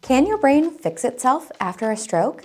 Can your brain fix itself after a stroke?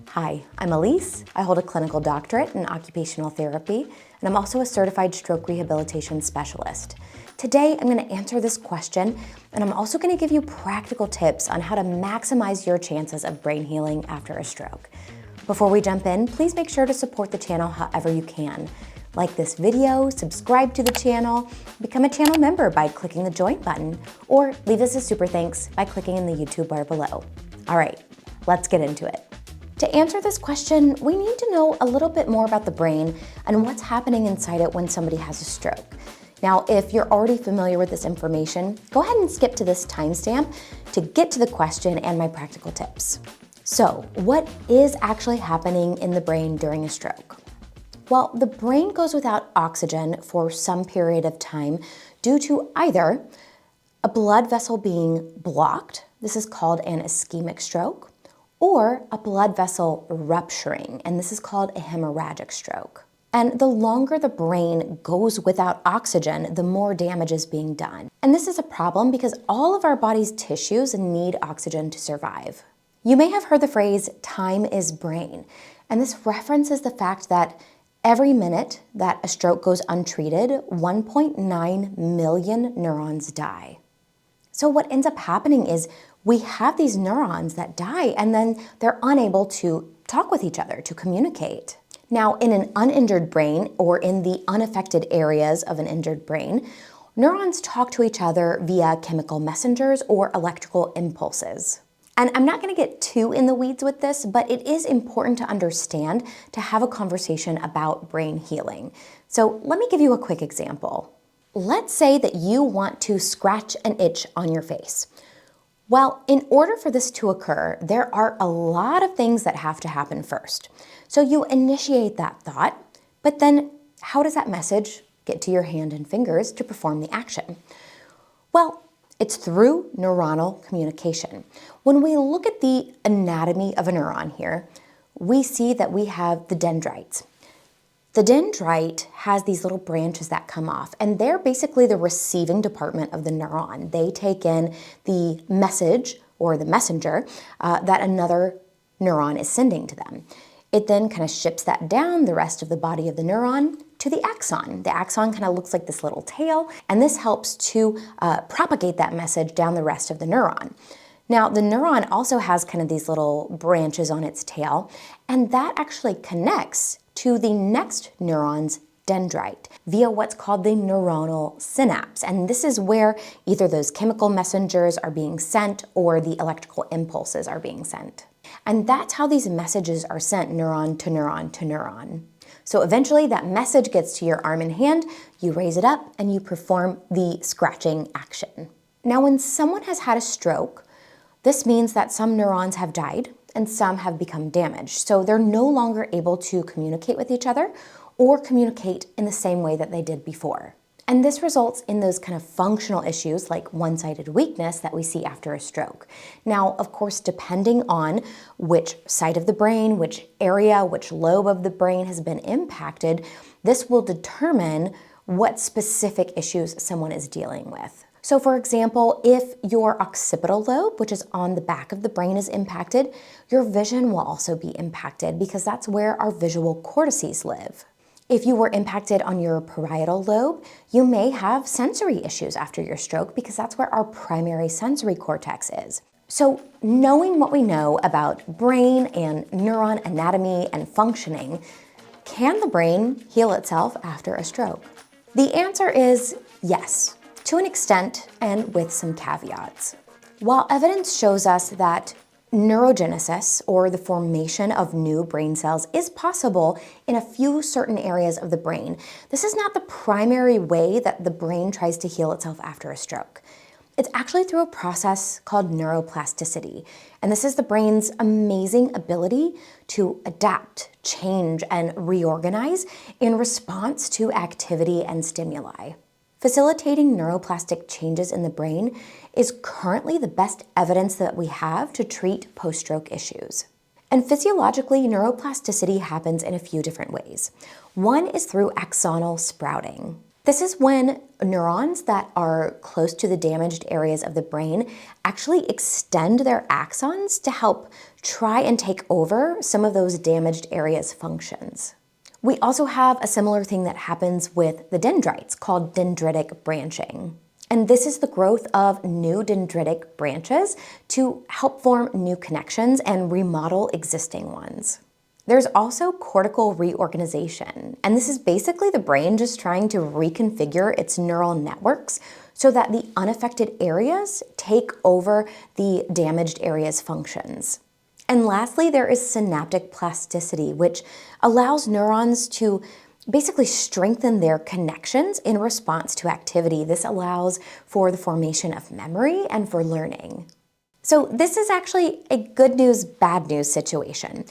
Hi, I'm Elise. I hold a clinical doctorate in occupational therapy, and I'm also a certified stroke rehabilitation specialist. Today, I'm going to answer this question, and I'm also going to give you practical tips on how to maximize your chances of brain healing after a stroke. Before we jump in, please make sure to support the channel however you can. Like this video, subscribe to the channel, become a channel member by clicking the join button, or leave us a super thanks by clicking in the YouTube bar below. All right, let's get into it. To answer this question, we need to know a little bit more about the brain and what's happening inside it when somebody has a stroke. Now, if you're already familiar with this information, go ahead and skip to this timestamp to get to the question and my practical tips. So, what is actually happening in the brain during a stroke? Well, the brain goes without oxygen for some period of time due to either a blood vessel being blocked, this is called an ischemic stroke, or a blood vessel rupturing, and this is called a hemorrhagic stroke. And the longer the brain goes without oxygen, the more damage is being done. And this is a problem because all of our body's tissues need oxygen to survive. You may have heard the phrase, time is brain, and this references the fact that every minute that a stroke goes untreated, 1.9 million neurons die. So what ends up happening is we have these neurons that die and then they're unable to talk with each other, to communicate. Now, in an uninjured brain or in the unaffected areas of an injured brain, neurons talk to each other via chemical messengers or electrical impulses. And I'm not going to get too in the weeds with this, but it is important to understand to have a conversation about brain healing. So let me give you a quick example. Let's say that you want to scratch an itch on your face. Well, in order for this to occur, there are a lot of things that have to happen first. So you initiate that thought, but then how does that message get to your hand and fingers to perform the action? Well, it's through neuronal communication. When we look at the anatomy of a neuron here, we see that we have the dendrites. The dendrite has these little branches that come off, and they're basically the receiving department of the neuron. They take in the message or the messenger that another neuron is sending to them. It then kind of ships that down the rest of the body of the neuron to the axon. The axon kind of looks like this little tail, and this helps to propagate that message down the rest of the neuron. Now, the neuron also has kind of these little branches on its tail, and that actually connects to the next neuron's dendrite via what's called the neuronal synapse. And this is where either those chemical messengers are being sent or the electrical impulses are being sent. And that's how these messages are sent neuron to neuron to neuron. So eventually that message gets to your arm and hand, you raise it up, and you perform the scratching action. Now, when someone has had a stroke, this means that some neurons have died and some have become damaged. So they're no longer able to communicate with each other or communicate in the same way that they did before. And this results in those kind of functional issues like one-sided weakness that we see after a stroke. Now, of course, depending on which side of the brain, which area, which lobe of the brain has been impacted, this will determine what specific issues someone is dealing with. So for example, if your occipital lobe, which is on the back of the brain, is impacted, your vision will also be impacted because that's where our visual cortices live. If you were impacted on your parietal lobe, you may have sensory issues after your stroke because that's where our primary sensory cortex is. So knowing what we know about brain and neuron anatomy and functioning, can the brain heal itself after a stroke? The answer is yes, to an extent and with some caveats. While evidence shows us that neurogenesis, or the formation of new brain cells, is possible in a few certain areas of the brain, this is not the primary way that the brain tries to heal itself after a stroke. It's actually through a process called neuroplasticity, and this is the brain's amazing ability to adapt, change, and reorganize in response to activity and stimuli. Facilitating neuroplastic changes in the brain is currently the best evidence that we have to treat post-stroke issues. And physiologically, neuroplasticity happens in a few different ways. One is through axonal sprouting. This is when neurons that are close to the damaged areas of the brain actually extend their axons to help try and take over some of those damaged areas' functions. We also have a similar thing that happens with the dendrites called dendritic branching. And this is the growth of new dendritic branches to help form new connections and remodel existing ones. There's also cortical reorganization, and this is basically the brain just trying to reconfigure its neural networks so that the unaffected areas take over the damaged areas' functions. And lastly, there is synaptic plasticity, which allows neurons to basically strengthen their connections in response to activity. This allows for the formation of memory and for learning. So this is actually a good news, bad news situation,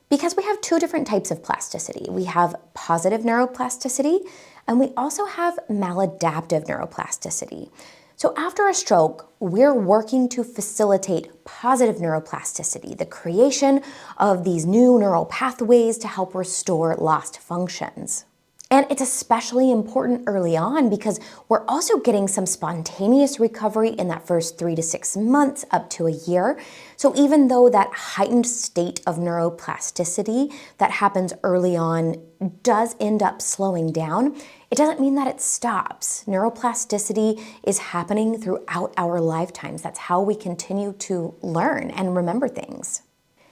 because we have two different types of plasticity. We have positive neuroplasticity, and we also have maladaptive neuroplasticity. So after a stroke, we're working to facilitate positive neuroplasticity, the creation of these new neural pathways to help restore lost functions. And it's especially important early on because we're also getting some spontaneous recovery in that first 3 to 6 months up to a year. So even though that heightened state of neuroplasticity that happens early on does end up slowing down, it doesn't mean that it stops. Neuroplasticity is happening throughout our lifetimes. That's how we continue to learn and remember things.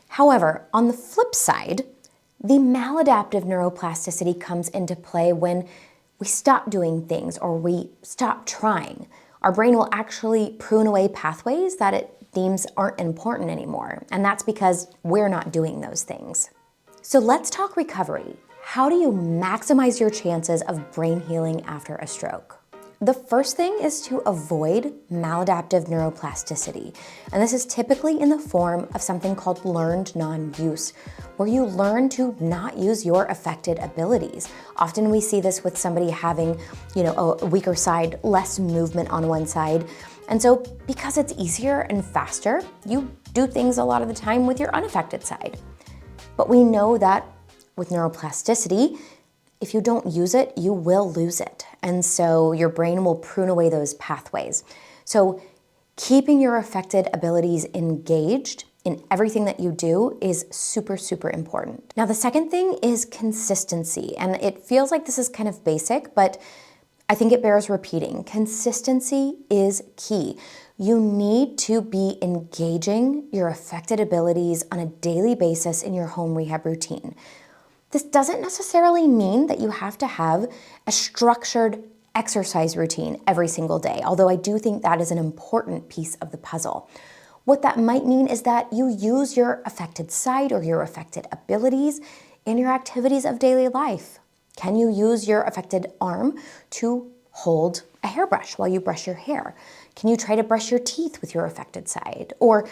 However, on the flip side, the maladaptive neuroplasticity comes into play when we stop doing things or we stop trying. Our brain will actually prune away pathways that it deems aren't important anymore, and that's because we're not doing those things. So let's talk recovery. How do you maximize your chances of brain healing after a stroke? The first thing is to avoid maladaptive neuroplasticity, and this is typically in the form of something called learned non-use, where you learn to not use your affected abilities. Often we see this with somebody having, a weaker side, less movement on one side, and so because it's easier and faster, you do things a lot of the time with your unaffected side. But we know that with neuroplasticity, if you don't use it, you will lose it. And so your brain will prune away those pathways. So keeping your affected abilities engaged in everything that you do is super, super important. Now, the second thing is consistency. And it feels like this is kind of basic, but I think it bears repeating. Consistency is key. You need to be engaging your affected abilities on a daily basis in your home rehab routine. This doesn't necessarily mean that you have to have a structured exercise routine every single day, although I do think that is an important piece of the puzzle. What that might mean is that you use your affected side or your affected abilities in your activities of daily life. Can you use your affected arm to hold a hairbrush while you brush your hair? Can you try to brush your teeth with your affected side? Or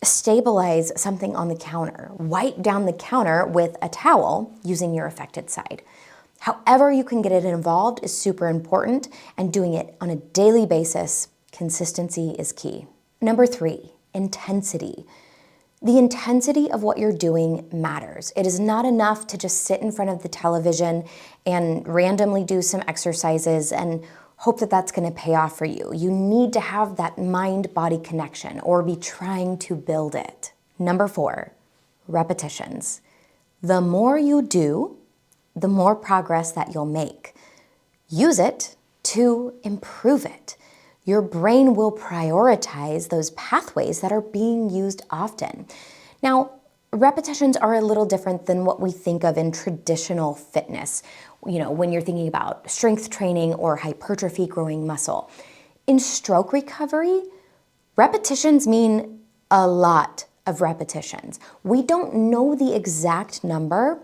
stabilize something on the counter, wipe down the counter with a towel using your affected side. However you can get it involved is super important, and doing it on a daily basis, consistency is key. Number 3, intensity. The intensity of what you're doing matters. It is not enough to just sit in front of the television and randomly do some exercises and hope that that's going to pay off for you. You need to have that mind-body connection or be trying to build it. Number 4, repetitions. The more you do, the more progress that you'll make. Use it to improve it. Your brain will prioritize those pathways that are being used often. Now, repetitions are a little different than what we think of in traditional fitness, when you're thinking about strength training or hypertrophy, growing muscle. In stroke recovery, repetitions mean a lot of repetitions. We don't know the exact number,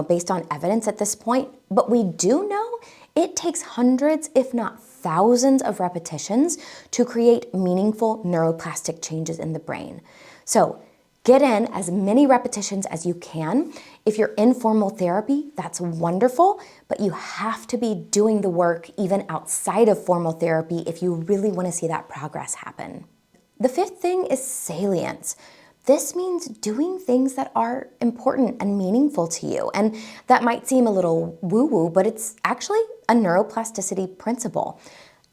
based on evidence at this point, but we do know it takes hundreds, if not thousands of repetitions to create meaningful neuroplastic changes in the brain. So get in as many repetitions as you can. If you're in formal therapy, that's wonderful, but you have to be doing the work even outside of formal therapy if you really want to see that progress happen. The 5th thing is salience. This means doing things that are important and meaningful to you. And that might seem a little woo-woo, but it's actually a neuroplasticity principle.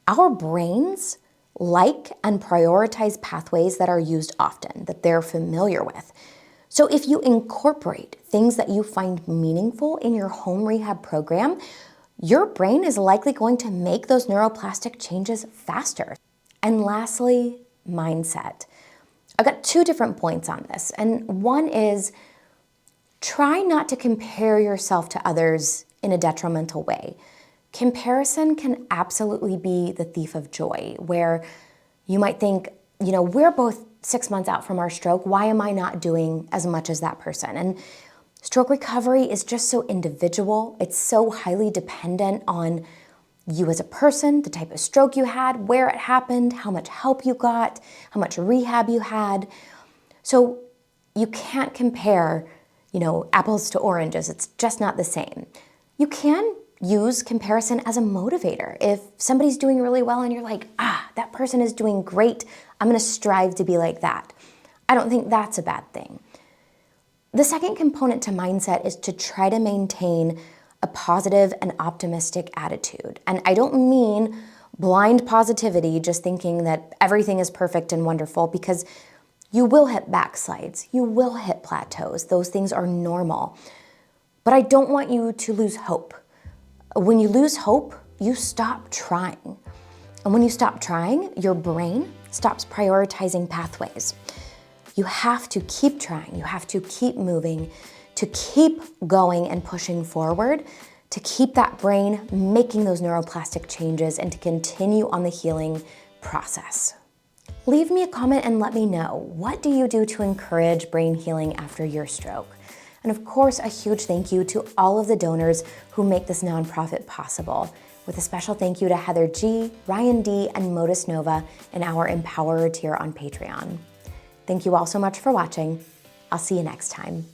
Our brains like and prioritize pathways that are used often, that they're familiar with. So if you incorporate things that you find meaningful in your home rehab program, your brain is likely going to make those neuroplastic changes faster. And lastly, mindset. I've got 2 different points on this. And one is try not to compare yourself to others in a detrimental way. Comparison can absolutely be the thief of joy, where you might think, we're both 6 months out from our stroke. Why am I not doing as much as that person? And stroke recovery is just so individual. It's so highly dependent on you as a person, the type of stroke you had, where it happened, how much help you got, how much rehab you had. So you can't compare, apples to oranges. It's just not the same. You can use comparison as a motivator. If somebody's doing really well and you're like, that person is doing great, I'm gonna strive to be like that. I don't think that's a bad thing. The second component to mindset is to try to maintain a positive and optimistic attitude. And I don't mean blind positivity, just thinking that everything is perfect and wonderful, because you will hit backslides, you will hit plateaus. Those things are normal. But I don't want you to lose hope. When you lose hope, you stop trying. And when you stop trying, your brain stops prioritizing pathways. You have to keep trying, you have to keep moving, to keep going and pushing forward, to keep that brain making those neuroplastic changes and to continue on the healing process. Leave me a comment and let me know, what do you do to encourage brain healing after your stroke? And of course, a huge thank you to all of the donors who make this nonprofit possible, with a special thank you to Heather G, Ryan D, and Modus Nova in our Empowerer tier on Patreon. Thank you all so much for watching. I'll see you next time.